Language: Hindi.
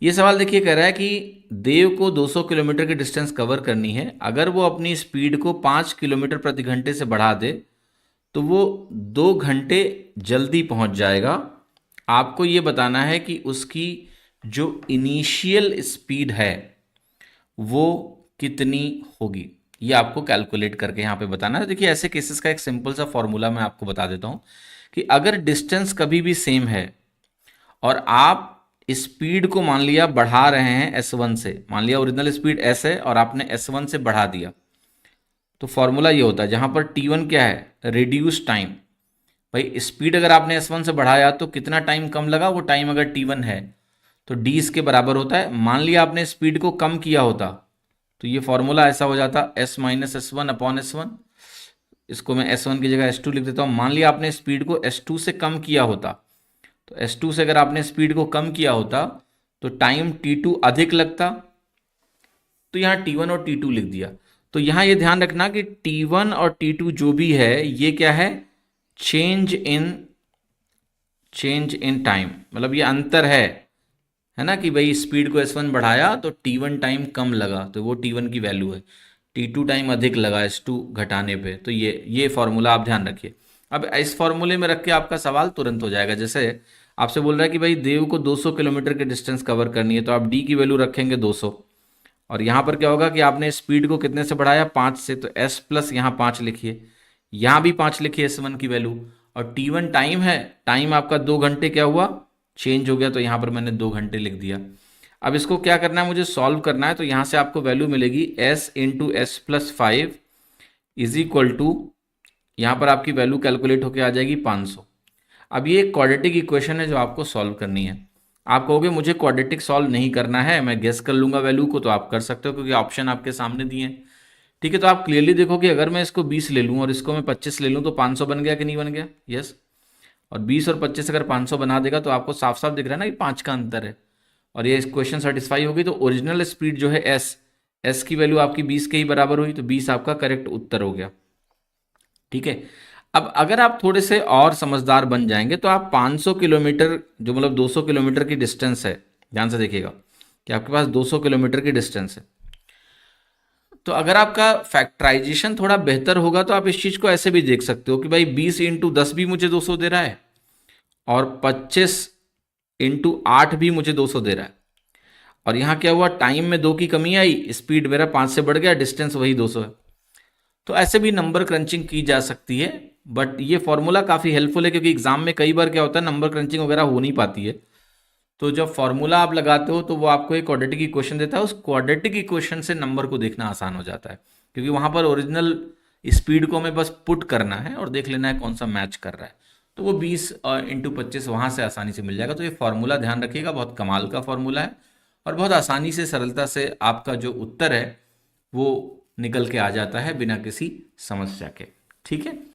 ये सवाल देखिए कह रहा है कि देव को 200 किलोमीटर की डिस्टेंस कवर करनी है। अगर वो अपनी स्पीड को 5 किलोमीटर प्रति घंटे से बढ़ा दे तो वो 2 घंटे जल्दी पहुंच जाएगा। आपको ये बताना है कि उसकी जो इनिशियल स्पीड है वो कितनी होगी। ये आपको कैलकुलेट करके यहाँ पे बताना है। देखिए ऐसे केसेस का एक सिंपल सा फॉर्मूला मैं आपको बता देता हूँ कि अगर डिस्टेंस कभी भी सेम है और आप स्पीड को मान लिया बढ़ा रहे हैं S1 से, मान लिया ओरिजिनल स्पीड S है और आपने S1 से बढ़ा दिया, तो फॉर्मूला ये होता है जहां पर T1 क्या है, रिड्यूस टाइम। भाई स्पीड अगर आपने S1 से बढ़ाया तो कितना टाइम कम लगा, वो टाइम अगर T1 है तो D इसके बराबर होता है। मान लिया आपने स्पीड को कम किया होता तो ये फॉर्मूला ऐसा हो जाता S minus S1 upon S1। इसको मैं S1 की जगह S2 लिख देता हूँ। मान लिया आपने स्पीड को S2 से कम किया होता, तो S2 से अगर आपने स्पीड को कम किया होता तो टाइम T2 अधिक लगता, तो यहाँ T1 और T2 लिख दिया। तो यहाँ ये ध्यान रखना कि T1 और T2 जो भी है ये क्या है, चेंज इन टाइम, मतलब ये अंतर है ना, कि भाई स्पीड को S1 बढ़ाया तो T1 टाइम कम लगा तो वो T1 की वैल्यू है, T2 टाइम अधिक लगा S2 घटाने पे। तो ये फॉर्मूला आप ध्यान रखिए। अब इस फॉर्मूले में रख के आपका सवाल तुरंत हो जाएगा। जैसे आपसे बोल रहा है कि भाई देव को 200 किलोमीटर की डिस्टेंस कवर करनी है, तो आप डी की वैल्यू रखेंगे 200 और यहाँ पर क्या होगा कि आपने स्पीड को कितने से बढ़ाया, 5 से, तो S प्लस यहाँ 5 लिखिए, यहाँ भी 5 लिखिए S1 की वैल्यू। और T1 टाइम है, टाइम आपका 2 घंटे क्या हुआ, चेंज हो गया, तो यहाँ पर मैंने 2 घंटे लिख दिया। अब इसको क्या करना है, मुझे सॉल्व करना है। तो यहाँ से आपको वैल्यू मिलेगी S into S plus 5 is equal to, यहाँ पर आपकी वैल्यू कैलकुलेट होकर आ जाएगी 500। अब ये एक क्वाड्रेटिक इक्वेशन है जो आपको सॉल्व करनी है। आप कहोगे मुझे क्वाड्रेटिक सॉल्व नहीं करना है, मैं गेस कर लूंगा वैल्यू को, तो आप कर सकते हो क्योंकि ऑप्शन आपके सामने दिए हैं। ठीक है, तो आप क्लियरली देखो कि अगर मैं इसको 20 ले लूँ और इसको मैं 25 ले लूँ तो 500 बन गया कि नहीं बन गया, यस। और 20 और 25 अगर 500 बना देगा तो आपको साफ साफ दिख रहा है ना कि 5 का अंतर है, और ये क्वेश्चन सेटिस्फाई होगी। तो ओरिजिनल स्पीड जो है एस की वैल्यू आपकी 20 के ही बराबर हुई, तो 20 आपका करेक्ट उत्तर हो गया। ठीक है, अब अगर आप थोड़े से और समझदार बन जाएंगे तो आप 500 किलोमीटर, जो मतलब 200 किलोमीटर की डिस्टेंस है, ध्यान से देखिएगा कि आपके पास 200 किलोमीटर की डिस्टेंस है, तो अगर आपका फैक्टराइजेशन थोड़ा बेहतर होगा तो आप इस चीज़ को ऐसे भी देख सकते हो कि भाई 20 इंटू 10 भी मुझे 200 दे रहा है और 25 इंटू 8 भी मुझे 200 दे रहा है। और यहाँ क्या हुआ, टाइम में 2 की कमी आई, स्पीड मेरा 5 से बढ़ गया, डिस्टेंस वही 200 है। तो ऐसे भी नंबर क्रंचिंग की जा सकती है, बट ये फॉर्मूला काफ़ी हेल्पफुल है क्योंकि एग्जाम में कई बार क्या होता है, नंबर क्रंचिंग वगैरह हो नहीं पाती है। तो जब फॉर्मूला आप लगाते हो तो वो आपको एक क्वाड्रेटिक इक्वेशन देता है, उस क्वाड्रेटिक इक्वेशन से नंबर को देखना आसान हो जाता है क्योंकि वहाँ पर ओरिजिनल स्पीड को हमें बस पुट करना है और देख लेना है कौन सा मैच कर रहा है। तो वो 20 इंटू 25 वहाँ से आसानी से मिल जाएगा। तो ये फॉर्मूला ध्यान रखिएगा, बहुत कमाल का फॉर्मूला है और बहुत आसानी से, सरलता से आपका जो उत्तर है वो निकल के आ जाता है बिना किसी समस्या के। ठीक है।